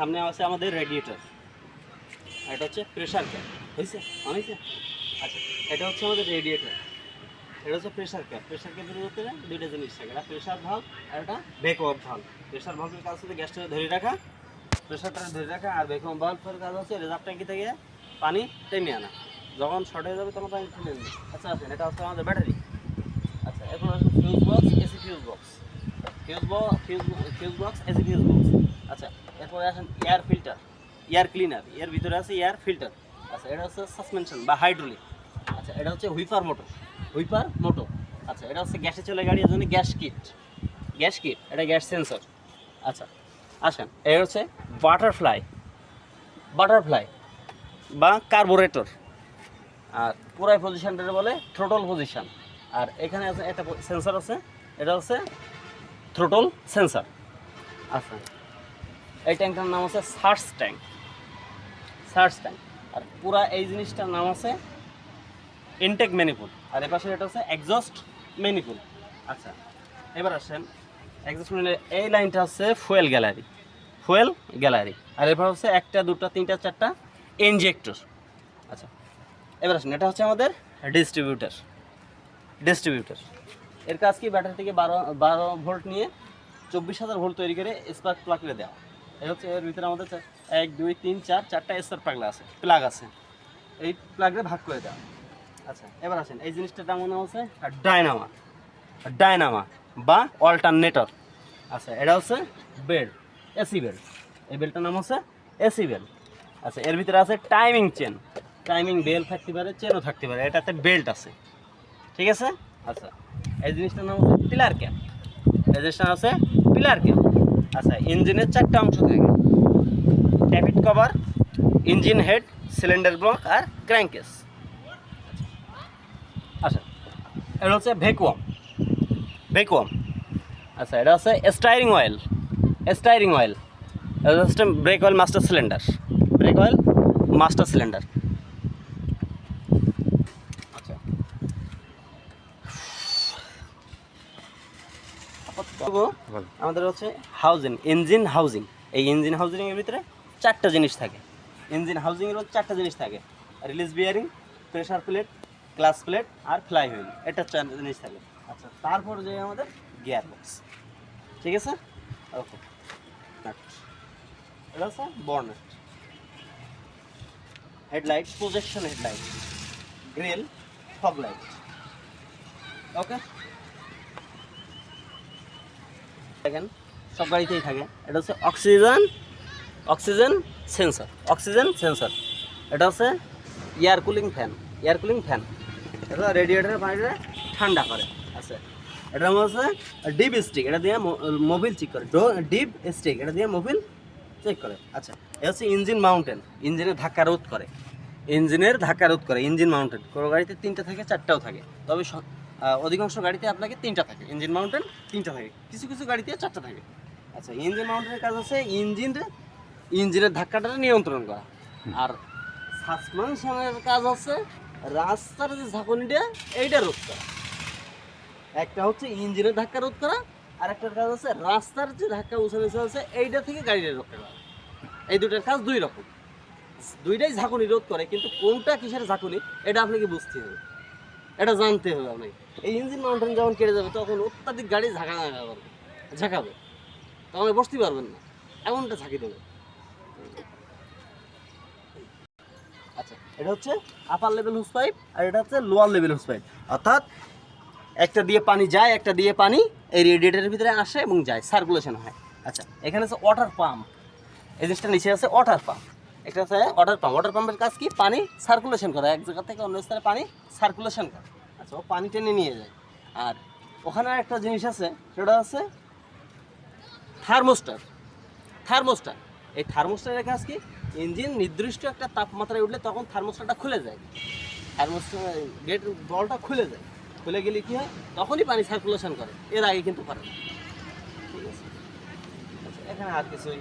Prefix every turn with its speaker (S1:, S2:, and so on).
S1: সামনে আছে আমাদের রেডিয়েটর, এটা হচ্ছে প্রেসার ক্যাপ। হয়েছে অনেকে? আচ্ছা, এটা হচ্ছে আমাদের রেডিয়েটর, এটা হচ্ছে প্রেসার ক্যাপ। প্রেসার ক্যাপের ভিতরে দুইটা জিনিস থাকে, এটা প্রেসার ভালভ আর এটা ভ্যাকুয়াম ভালভ। প্রেসার ভালভের কাজ হচ্ছে গ্যাসটা ধরে রাখা, প্রেসারটা ধরে রাখা, আর ভ্যাকুয়াম ভালভের কাজ হচ্ছে রিজার্ভ ট্যাঙ্কি থেকে পানি টেনে আনা, যখন শর্ট হয়ে যাবে তখন পানি টেনে আনবে। আচ্ছা আচ্ছা, এটা হচ্ছে আমাদের ব্যাটারি। আচ্ছা, এরপর আছে fuse box, AC fuse box, fuse box, AC fuse box. আচ্ছা, এরপরে আসেন এয়ার ফিল্টার, এয়ার ক্লিনার, এর ভিতরে আছে এয়ার ফিল্টার। আচ্ছা, এটা হচ্ছে সাসপেনশন বা হাইড্রোলিক। আচ্ছা, এটা হচ্ছে হুইপার মোটর, হুইপার মোটর। আচ্ছা, এটা হচ্ছে গ্যাসে চলে গাড়ি, এর জন্য গ্যাস কিট, গ্যাস কিট, এটা গ্যাস সেন্সর। আচ্ছা আসেন, এটা হচ্ছে বাটারফ্লাই, বাটারফ্লাই বা কার্বোরেটর। আর পুরাই পজিশনটা বলে থ্রোটল পজিশন। আর এখানে আছে একটা সেন্সর আছে, এটা হচ্ছে থ্রোটল সেন্সর। আচ্ছা, এই ট্যাঙ্কটার নাম আছে সার্চ ট্যাঙ্ক, সার্চ ট্যাঙ্ক। আর পুরা এই জিনিসটার নাম আছে ইনটেক ম্যানিপুল, আর এপাশে এটা হচ্ছে এক্সস্ট ম্যানিপুল। আচ্ছা, এবার আসেন এক্সস্ট ম্যানিপুল, এই লাইনটা হচ্ছে ফুয়েল গ্যালারি, ফুয়েল গ্যালারি। আর এবার হচ্ছে একটা দুটা তিনটা চারটা ইনজেক্টর। আচ্ছা, এবার আসেন, এটা হচ্ছে আমাদের ডিস্ট্রিবিউটার, ডিস্ট্রিবিউটার। এর কাজ কি, ব্যাটারি থেকে 12 ভোল্ট নিয়ে 24,000 ভোল্ট তৈরি করে স্পার্ক প্লাগে দেওয়া। এই হচ্ছে এর ভিতরে আমাদের 1 2 3 4 চারটা স্পার্ক প্লাগ আছে, এই প্লাগে ভাগ করে দেওয়া। আচ্ছা, এবার আসেন, এই জিনিসটার নাম মনে হচ্ছে ডায়নামা, ডায়নামা বা অল্টারনেটর। আচ্ছা, এটা হচ্ছে বেল্ট, এসি বেল্ট, এই বেল্টটার নাম হচ্ছে এসি বেল্ট। আচ্ছা, এর ভিতরে আছে টাইমিং চেন, টাইমিং বেল থাকতে পারে, চেনও থাকতে পারে, এটাতে বেল্ট আছে, ঠিক আছে। আচ্ছা, এই জিনিসটার নাম হচ্ছে পিলার ক্যাপ, এই জিনিসটা আছে পিলার ক্যাপ। আচ্ছা, ইঞ্জিনের 4টা অংশ থাকে, tappet cover, engine head, cylinder block আর ক্র্যাঙ্কেস। আচ্ছা, এটা হচ্ছে ভ্যাকুয়াম, ভ্যাকুয়াম। আচ্ছা, এটা হচ্ছে স্টাইরিং অয়েল, স্টাইরিং অয়েল। এটা হচ্ছে break oil master cylinder, break oil master cylinder. আচ্ছা, আমাদের হচ্ছে হাউজিং, ইঞ্জিন হাউজিং। এই ইঞ্জিন হাউজিংয়ের ভিতরে 4টা জিনিস থাকে, ইঞ্জিন হাউজিংয়ের মধ্যে 4টা জিনিস থাকে, release bearing, pressure plate, clutch plate আর ফ্লাই হুইল, এটা 4 জিনিস থাকে। আচ্ছা, তারপর যে আমাদের গিয়ার বক্স, ঠিক আছে। ওকে, এটা হচ্ছে bonnet, headlight, projection headlight, grille, fog light. Okay, দেখেন সব গাড়িতেই থাকে। এটা হচ্ছে oxygen, oxygen sensor, oxygen sensor. এটা হচ্ছে air cooling fan, air cooling fan, এটা রেডিয়েটরের পানিটা ঠান্ডা করে। আচ্ছা, এটা হচ্ছে ডিপ স্টিক, এটা দিয়ে মোবিল চেক করে, ডিপ স্টিক, এটা দিয়ে মোবিল চেক করে। আচ্ছা, এটা হচ্ছে ইঞ্জিন মাউন্টেন, ইঞ্জিনের ধাক্কা রোধ করে, ইঞ্জিনের ধাক্কা রোধ করে ইঞ্জিন মাউন্টেন। কোনো গাড়িতে 3টা থাকে, 4টাও থাকে, তবে অধিকাংশ গাড়িতে আপনাকে 3টা থাকে, ইঞ্জিন মাউন্টেন 3টা থাকে, কিছু কিছু গাড়িতে 4টা থাকে। আচ্ছা, ইঞ্জিন মাউন্টেনের কাজ হচ্ছে ইঞ্জিনের ধাক্কাটা নিয়ন্ত্রণ করা, আর সাসপেনশনের কাজ হচ্ছে রাস্তার যে ঝাঁকুনিটা এইটা রোধ করা। একটা হচ্ছে ইঞ্জিনের ধাক্কা রোধ করা, আর একটার কাজ হচ্ছে রাস্তার যে ধাক্কা উঁচানিচে আছে এইটা থেকে গাড়িটা রক্ষা করা। এই দুটার কাজ দুই রকম, দুইটাই ঝাঁকুনি রোধ করে, কিন্তু কোনটা কিসের ঝাঁকুনি এটা আপনাকে বুঝতে হবে, এটা জানতে হবে আপনাকে। এই ইঞ্জিন মাউন্টেন যখন কেটে যাবে তখন অত্যাধিক গাড়ি ঝাঁকাবে, তখন বসতে পারবেন না, এমনটা ঝাঁকি দেবে। আচ্ছা, এটা হচ্ছে আপার লেভেল হুস পাইপ, আর এটা হচ্ছে লোয়ার লেভেল হুস পাইপ। অর্থাৎ একটা দিয়ে পানি যায়, একটা দিয়ে পানি এই রেডিয়েটরের ভিতরে আসে এবং যায়, সার্কুলেশন হয়। আচ্ছা, এখানে আছে ওয়াটার পাম্প, এই জিনিসটা নিচে আছে ওয়াটার পাম্প, একটা আছে ওয়াটার পাম্প। ওয়াটার পাম্পের কাজ কি, পানি সার্কুলেশন করা, এক জায়গা থেকে অন্য স্থানে পানি সার্কুলেশন করে। আচ্ছা, ও পানি টেনে নিয়ে যায়। আর ওখানে একটা জিনিস আছে, সেটা হচ্ছে থার্মোস্টার, থার্মোস্টার। এই থার্মোস্টারের কাজ কি, ইঞ্জিন নির্দিষ্ট একটা তাপমাত্রায় উঠলে তখন থার্মোস্টারটা খুলে যায়, থার্মোস্টার গেট বলটা খুলে যায়, খুলে গেলে কী হয়, তখনই পানি সার্কুলেশন করে, এর আগে কিন্তু করে না। ঠিক আছে। আচ্ছা, এখানে আর কিছুই